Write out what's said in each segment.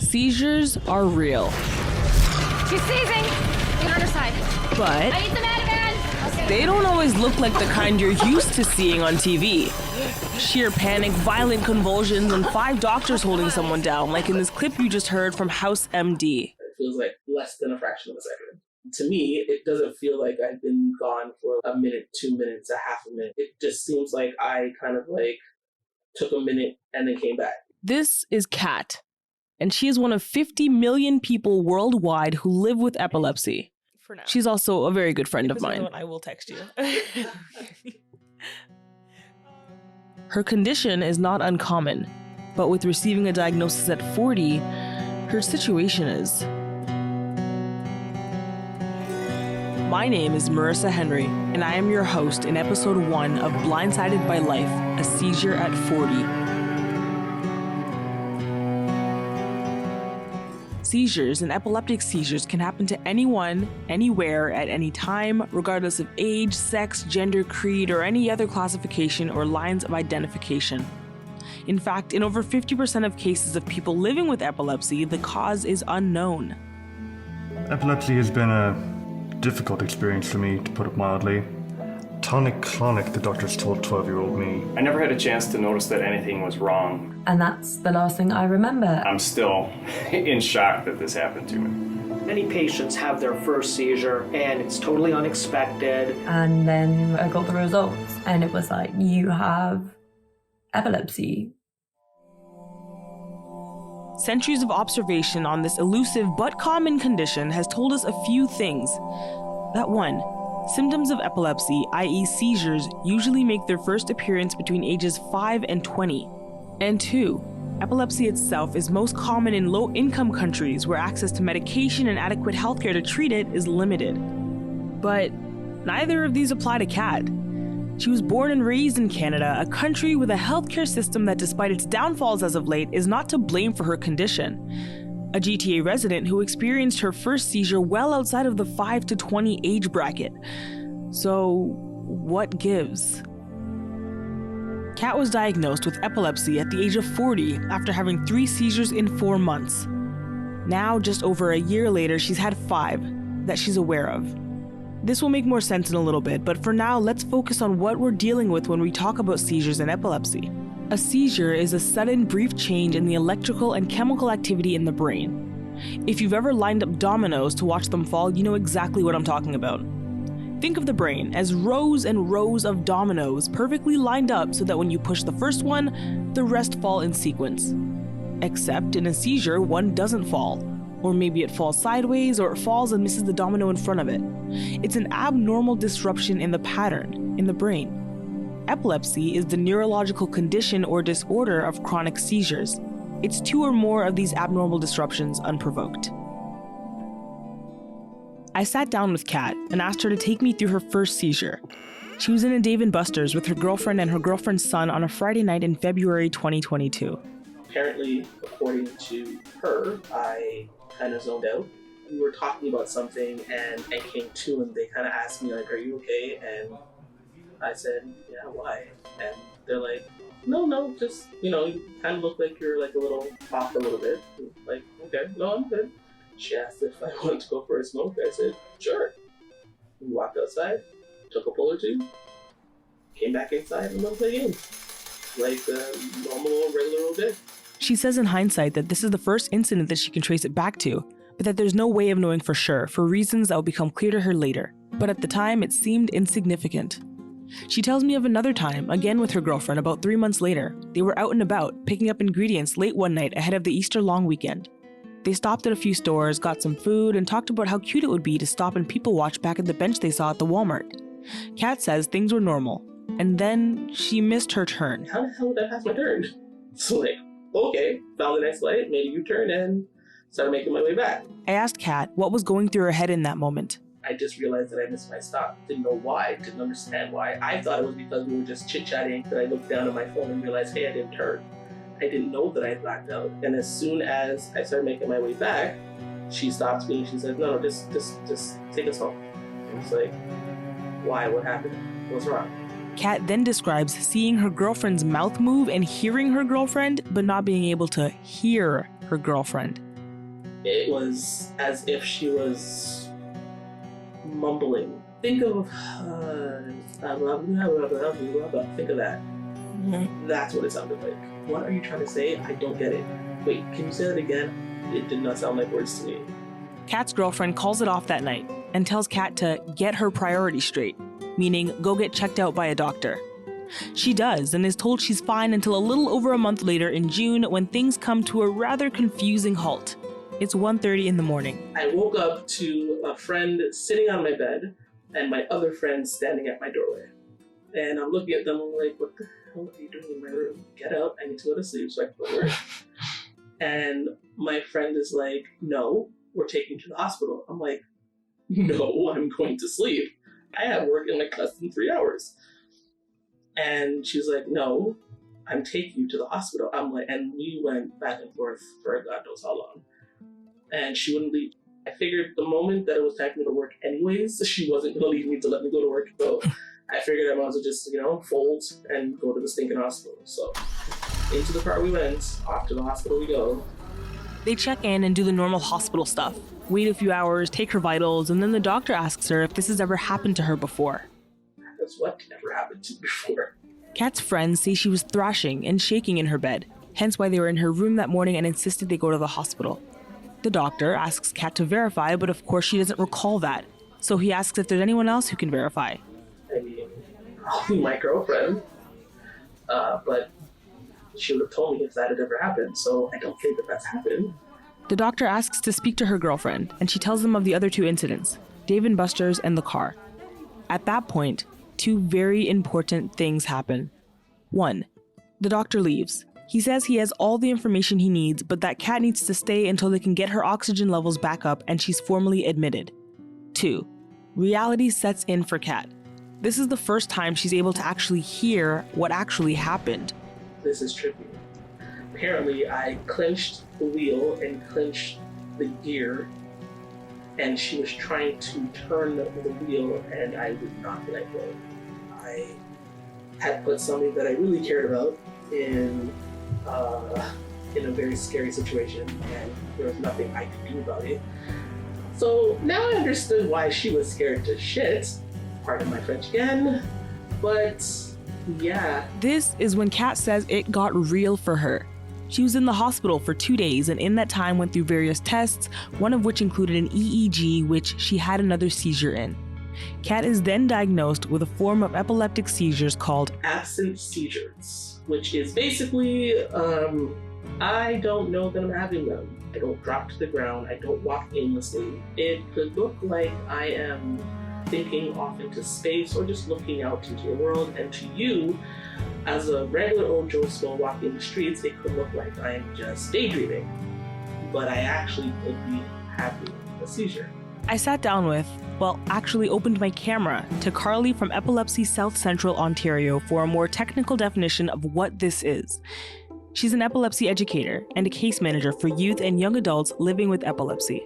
Seizures are real. She's seizing. Get on her side. But I need some Ativan. they don't always look like the kind you're used to seeing on TV. Sheer panic, violent convulsions, and 5 doctors holding someone down, like in this clip you just heard from House MD. It feels like less than a fraction of a second. To me, it doesn't feel like I've been gone for a minute, 2 minutes, a half a minute. It just seems like I kind of like took a minute and then came back. This is Kat, and she is one of 50 million people worldwide who live with epilepsy. For now. She's also a very good friend of mine. I will text you. Her condition is not uncommon, but with receiving a diagnosis at 40, her situation is. My name is Marissa Henry, and I am your host in episode 1 of Blindsided by Life, a Seizure at 40. Seizures and epileptic seizures can happen to anyone, anywhere, at any time, regardless of age, sex, gender, creed, or any other classification or lines of identification. In fact, in over 50% of cases of people living with epilepsy, the cause is unknown. Epilepsy has been a difficult experience for me, to put it mildly. Tonic-clonic, the doctors told 12-year-old me. I never had a chance to notice that anything was wrong. And that's the last thing I remember. I'm still in shock that this happened to me. Many patients have their first seizure and it's totally unexpected. And then I got the results and it was like, you have epilepsy. Centuries of observation on this elusive but common condition has told us a few things. That 1, symptoms of epilepsy, i.e. seizures, usually make their first appearance between ages 5 and 20. And 2, epilepsy itself is most common in low-income countries where access to medication and adequate healthcare to treat it is limited. But neither of these apply to Kat. She was born and raised in Canada, a country with a healthcare system that, despite its downfalls as of late, is not to blame for her condition. A GTA resident who experienced her first seizure well outside of the 5 to 20 age bracket. So, what gives? Kat was diagnosed with epilepsy at the age of 40 after having 3 seizures in 4 months. Now, just over a year later, she's had 5 that she's aware of. This will make more sense in a little bit, but for now, let's focus on what we're dealing with when we talk about seizures and epilepsy. A seizure is a sudden, brief change in the electrical and chemical activity in the brain. If you've ever lined up dominoes to watch them fall, you know exactly what I'm talking about. Think of the brain as rows and rows of dominoes perfectly lined up so that when you push the first one, the rest fall in sequence. Except in a seizure, one doesn't fall. Or maybe it falls sideways, or it falls and misses the domino in front of it. It's an abnormal disruption in the pattern in the brain. Epilepsy is the neurological condition or disorder of chronic seizures. It's 2 or more of these abnormal disruptions unprovoked. I sat down with Kat and asked her to take me through her first seizure. She was in a Dave & Buster's with her girlfriend and her girlfriend's son on a Friday night in February 2022. Apparently, according to her, I kind of zoned out. We were talking about something and I came to and they kind of asked me like, are you okay? And I said, yeah, why? And they're like, no, just, you kind of look like you're like a little off a little bit. Like, okay, no, I'm good. She asked if I wanted to go for a smoke. I said, sure. We walked outside, took a pull or 2, came back inside and went to play games. Like a normal, regular old day. She says in hindsight that this is the first incident that she can trace it back to, but that there's no way of knowing for sure, for reasons that will become clear to her later. But at the time, it seemed insignificant. She tells me of another time, again with her girlfriend about 3 months later. They were out and about, picking up ingredients late one night ahead of the Easter long weekend. They stopped at a few stores, got some food, and talked about how cute it would be to stop and people watch back at the bench they saw at the Walmart. Kat says things were normal, and then she missed her turn. How the hell did I pass my turn? So like, okay, found the next light, made a U-turn, and started making my way back. I asked Kat what was going through her head in that moment. I just realized that I missed my stop. Didn't know why, didn't understand why. I thought it was because we were just chit-chatting that I looked down at my phone and realized, hey, I didn't turn. I didn't know that I had blacked out. And as soon as I started making my way back, she stopped me and she said, no, just take us home. And it's like, why? What happened? What's wrong? Kat then describes seeing her girlfriend's mouth move and hearing her girlfriend, but not being able to hear her girlfriend. It was as if she was mumbling. Think of blah, blah, blah, blah, blah, blah, blah. Think of that. That's what it sounded like. What are you trying to say? I don't get it. Wait, can you say that again? It did not sound like words to me. Kat's girlfriend calls it off that night and tells Kat to get her priorities straight, meaning go get checked out by a doctor. She does and is told she's fine until a little over a month later in June when things come to a rather confusing halt. It's 1:30 in the morning. I woke up to a friend sitting on my bed and my other friend standing at my doorway. And I'm looking at them, I'm like, what the hell are you doing in my room? Get up, I need to go to sleep so I can go to work. And my friend is like, no, we're taking you to the hospital. I'm like, no, I'm going to sleep. I have work in like less than 3 hours. And she's like, no, I'm taking you to the hospital. I'm like, and we went back and forth for God knows how long. And she wouldn't leave. I figured the moment that it was time for me to work anyways, she wasn't going to leave me to let me go to work. So I figured I might as well just, fold and go to the stinking hospital. So into the car we went, off to the hospital we go. They check in and do the normal hospital stuff. Wait a few hours, take her vitals, and then the doctor asks her if this has ever happened to her before. That's what never happened to me before. Kat's friends say she was thrashing and shaking in her bed, hence why they were in her room that morning and insisted they go to the hospital. The doctor asks Kat to verify, but of course she doesn't recall that. So he asks if there's anyone else who can verify. I mean, probably my girlfriend. But she would have told me if that had ever happened, so I don't think that that's happened. The doctor asks to speak to her girlfriend, and she tells them of the other two incidents, Dave and Buster's and the car. At that point, two very important things happen. 1. The doctor leaves. He says he has all the information he needs, but that Kat needs to stay until they can get her oxygen levels back up and she's formally admitted. 2. Reality sets in for Kat. This is the first time she's able to actually hear what actually happened. This is trippy. Apparently, I clenched the wheel and clenched the gear, and she was trying to turn the wheel, and I would not let go. I had put something that I really cared about in a very scary situation, and there was nothing I could do about it. So now I understood why she was scared to shit. Pardon my French again, but yeah. This is when Kat says it got real for her. She was in the hospital for 2 days and in that time went through various tests, one of which included an EEG, which she had another seizure in. Kat is then diagnosed with a form of epileptic seizures called absent seizures, which is basically, I don't know that I'm having them. I don't drop to the ground, I don't walk aimlessly. It could look like I am thinking off into space or just looking out into the world, and to you, as a regular old Joe Smo walking the streets, it could look like I'm just daydreaming. But I actually could be having a seizure. I sat down with, actually opened my camera to Carly from Epilepsy South Central Ontario for a more technical definition of what this is. She's an epilepsy educator and a case manager for youth and young adults living with epilepsy.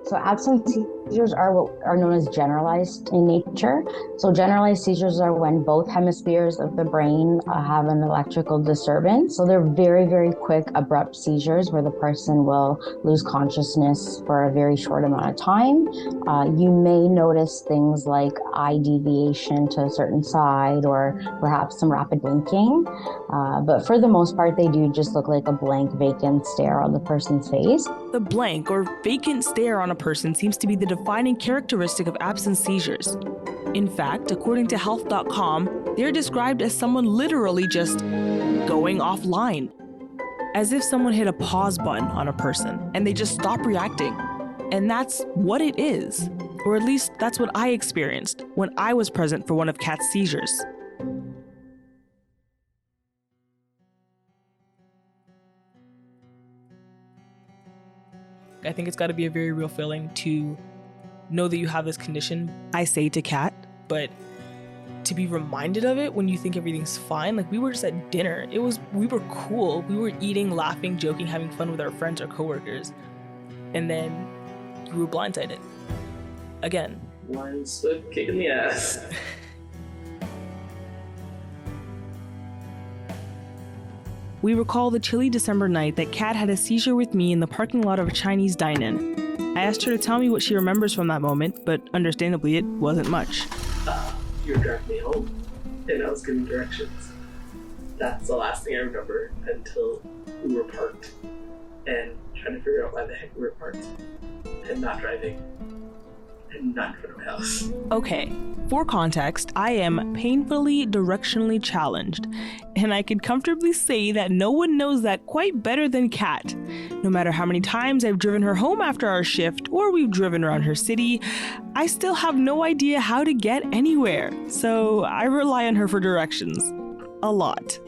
So absent seizures are what are known as generalized in nature. So generalized seizures are when both hemispheres of the brain have an electrical disturbance. So they're very, very quick, abrupt seizures where the person will lose consciousness for a very short amount of time. You may notice things like eye deviation to a certain side or perhaps some rapid blinking. But for the most part, they do just look like a blank, vacant stare on the person's face. The blank or vacant stare on a person seems to be the defining characteristic of absent seizures. In fact, according to health.com, they're described as someone literally just going offline. As if someone hit a pause button on a person and they just stop reacting. And that's what it is. Or at least that's what I experienced when I was present for one of Kat's seizures. I think it's got to be a very real feeling to know that you have this condition. I say to Kat, but to be reminded of it when you think everything's fine. Like, we were just at dinner. We were cool. We were eating, laughing, joking, having fun with our friends or coworkers. And then you were blindsided. Again. One swift kick in the ass. We recall the chilly December night that Kat had a seizure with me in the parking lot of a Chinese dine-in. I asked her to tell me what she remembers from that moment, but understandably it wasn't much. You were driving me home, and I was giving directions. That's the last thing I remember until we were parked and trying to figure out why the heck we were parked and not driving and not in front of my house. Okay, for context, I am painfully directionally challenged, and I can comfortably say that no one knows that quite better than Kat. No matter how many times I've driven her home after our shift or we've driven around her city, I still have no idea how to get anywhere. So I rely on her for directions. A lot.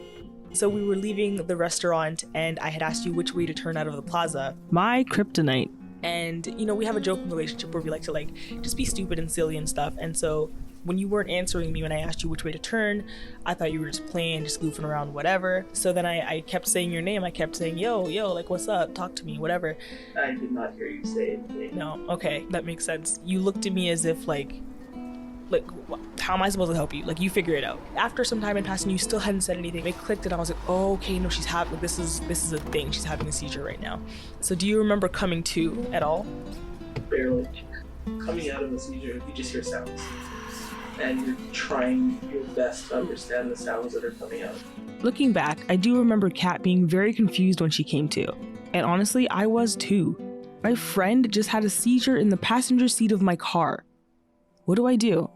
So we were leaving the restaurant and I had asked you which way to turn out of the plaza. My kryptonite. And, you know, we have a joking relationship where we like to just be stupid and silly and stuff. And so when you weren't answering me when I asked you which way to turn, I thought you were just playing, just goofing around, whatever. So then I kept saying your name. I kept saying, yo, like, what's up? Talk to me, whatever. I did not hear you say anything. No, okay, that makes sense. You looked at me as if like, how am I supposed to help you? Like, you figure it out. After some time had passed and you still hadn't said anything, it clicked and I was like, oh, okay, no, she's having, this is a thing. She's having a seizure right now. So do you remember coming to at all? Barely. Coming out of a seizure, you just hear sounds. And you're trying your best to understand the sounds that are coming out. Looking back, I do remember Kat being very confused when she came to. And honestly, I was too. My friend just had a seizure in the passenger seat of my car. What do I do?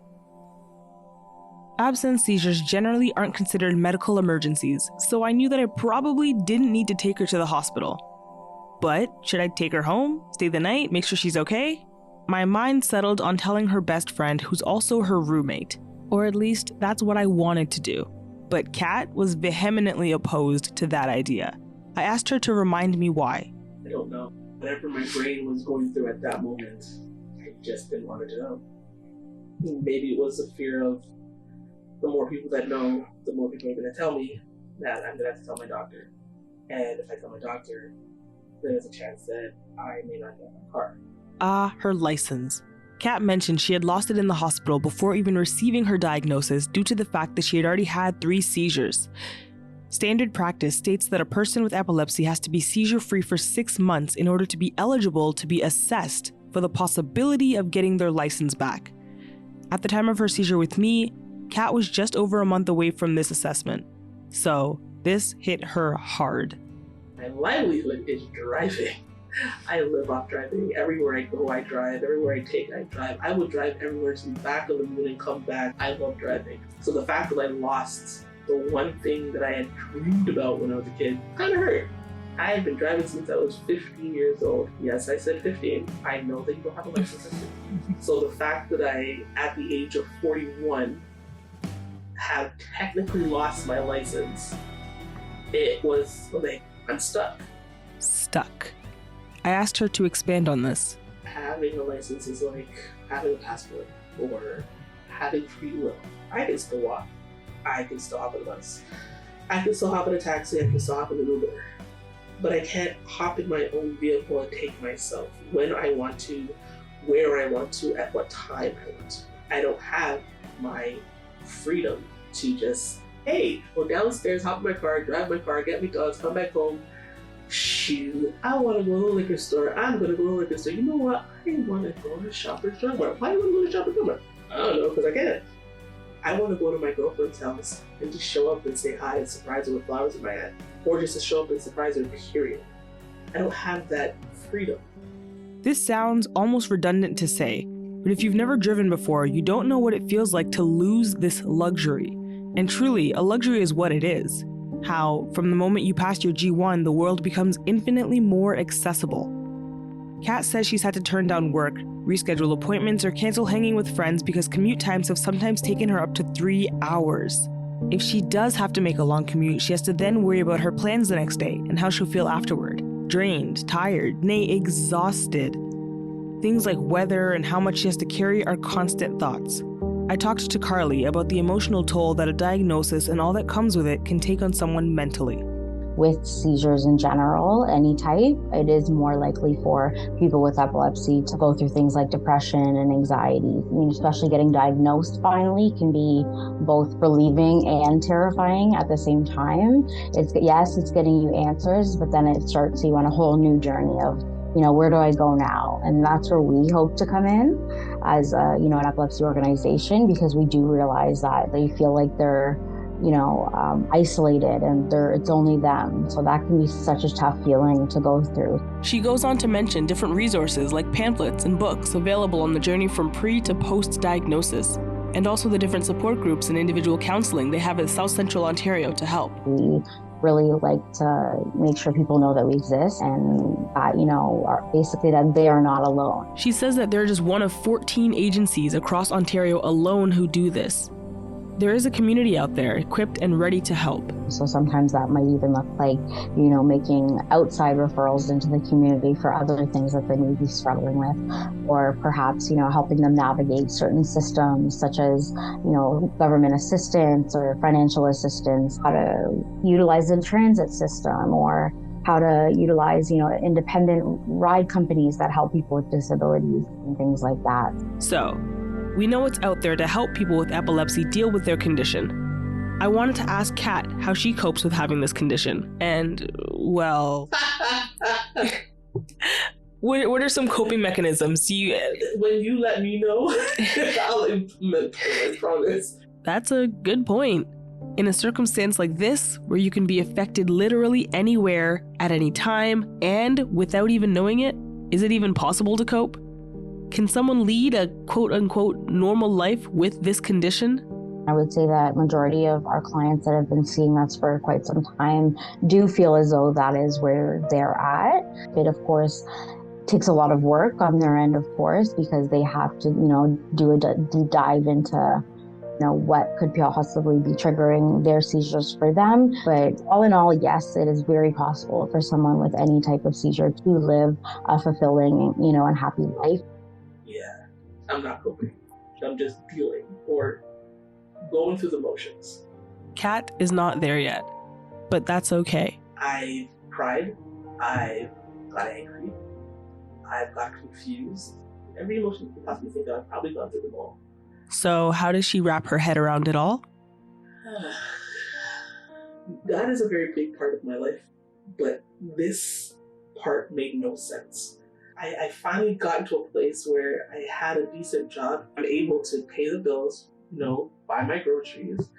Absence seizures generally aren't considered medical emergencies, so I knew that I probably didn't need to take her to the hospital. But should I take her home, stay the night, make sure she's okay? My mind settled on telling her best friend, who's also her roommate. Or at least that's what I wanted to do. But Kat was vehemently opposed to that idea. I asked her to remind me why. I don't know. Whatever my brain was going through at that moment, I just didn't want to know. Maybe it was the fear of the more people that know, the more people are going to tell me that I'm going to have to tell my doctor. And if I tell my doctor, there's a chance that I may not get my car. Her license. Kat mentioned she had lost it in the hospital before even receiving her diagnosis due to the fact that she had already had 3 seizures. Standard practice states that a person with epilepsy has to be seizure-free for 6 months in order to be eligible to be assessed for the possibility of getting their license back. At the time of her seizure with me, Kat was just over a month away from this assessment. So this hit her hard. My livelihood is driving. I live off driving. Everywhere I go, I drive. Everywhere I take, I drive. I would drive everywhere to the back of the moon and come back. I love driving. So the fact that I lost the one thing that I had dreamed about when I was a kid kind of hurt. I have been driving since I was 15 years old. Yes, I said 15. I know that you don't have a license. So the fact that I, at the age of 41, have technically lost my license, it was like, I'm stuck. Stuck. I asked her to expand on this. Having a license is like having a passport or having free will. I can still walk. I can still hop on a bus. I can still hop in a taxi. I can still hop in an Uber. But I can't hop in my own vehicle and take myself when I want to, where I want to, at what time I want to. I don't have my freedom to just, hey, go downstairs, hop in my car, drive my car, get me dogs, come back home. Shoot, I want to go to the liquor store. I'm going to go to the liquor store. You know what? I want to go to Shoppers Drug Mart. Why do you want to go to Shoppers Drug Mart? I don't know, because I can't. I want to go to my girlfriend's house and just show up and say hi and surprise her with flowers in my hand. Or just to show up and surprise her, period. I don't have that freedom. This sounds almost redundant to say, but if you've never driven before, you don't know what it feels like to lose this luxury. And truly, a luxury is what it is. How, from the moment you pass your G1, the world becomes infinitely more accessible. Kat says she's had to turn down work, reschedule appointments, or cancel hanging with friends because commute times have sometimes taken her up to 3 hours. If she does have to make a long commute, she has to then worry about her plans the next day and how she'll feel afterward. Drained, tired, nay, exhausted. Things like weather and how much she has to carry are constant thoughts. I talked to Carly about the emotional toll that a diagnosis and all that comes with it can take on someone mentally. with seizures in general, any type, it is more likely for people with epilepsy to go through things like depression and anxiety. I mean, especially getting diagnosed finally can be both relieving and terrifying at the same time. It's getting you answers, but then it starts you on a whole new journey of, where do I go now? And that's where we hope to come in as an epilepsy organization, because we do realize that they feel like they're isolated and it's only them. So that can be such a tough feeling to go through. She goes on to mention different resources like pamphlets and books available on the journey from pre to post diagnosis, and also the different support groups and individual counseling they have at South Central Ontario to help. We really like to make sure people know that we exist and that, basically that they are not alone. She says that they're just one of 14 agencies across Ontario alone who do this. There is a community out there equipped and ready to help. So sometimes that might even look like, making outside referrals into the community for other things that they may be struggling with, or perhaps, helping them navigate certain systems such as, government assistance or financial assistance, how to utilize the transit system, or how to utilize, independent ride companies that help people with disabilities and things like that. So, we know it's out there to help people with epilepsy deal with their condition. I wanted to ask Kat how she copes with having this condition. And, well, what are some coping mechanisms? When you let me know, I'll implement them, I promise. That's a good point. In a circumstance like this, where you can be affected literally anywhere, at any time, and without even knowing it, is it even possible to cope? Can someone lead a quote-unquote normal life with this condition? I would say that majority of our clients that have been seeing us for quite some time do feel as though that is where they're at. It, of course, takes a lot of work on their end, of course, because they have to, do a deep dive into, what could possibly be triggering their seizures for them. But all in all, yes, it is very possible for someone with any type of seizure to live a fulfilling, and happy life. Yeah, I'm not coping. I'm just dealing or going through the motions. Kat is not there yet, but that's okay. I've cried. I've got angry. I've got confused. Every emotion you can possibly think of, I've probably gone through them all. So how does she wrap her head around it all? That is a very big part of my life, but this part made no sense. I finally got into a place where I had a decent job. I'm able to pay the bills, buy my groceries,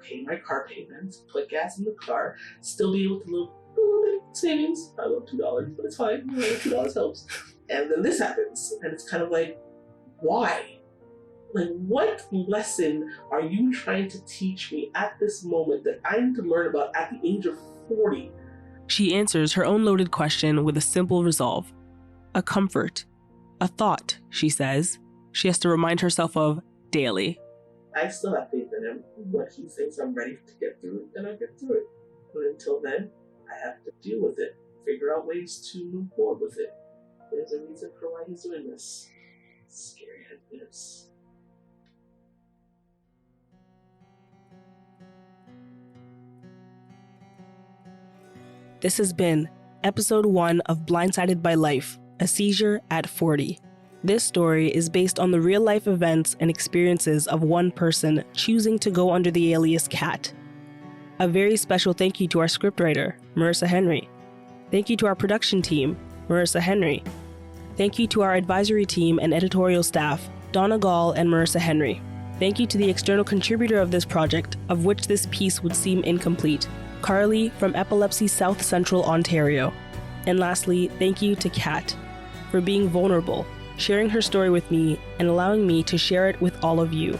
pay my car payments, put gas in the car, still be able to live a little bit of savings. I love $2, but it's fine. $2 helps. And then this happens, and it's kind of like, why? Like, what lesson are you trying to teach me at this moment that I need to learn about at the age of 40? She answers her own loaded question with a simple resolve. A comfort. A thought, she says, she has to remind herself of daily. I still have faith in him. When he thinks I'm ready to get through it, then I get through it. But until then, I have to deal with it, figure out ways to move forward with it. There's a reason for why he's doing this. Scary headliness. This has been episode 1 of Blindsided by Life, a seizure at 40. This story is based on the real-life events and experiences of one person choosing to go under the alias Kat. A very special thank you to our scriptwriter, Marissa Henry. Thank you to our production team, Marissa Henry. Thank you to our advisory team and editorial staff, Donna Gall and Marissa Henry. Thank you to the external contributor of this project, of which this piece would seem incomplete, Carly from Epilepsy South Central Ontario. And lastly, thank you to Kat for being vulnerable, sharing her story with me, and allowing me to share it with all of you.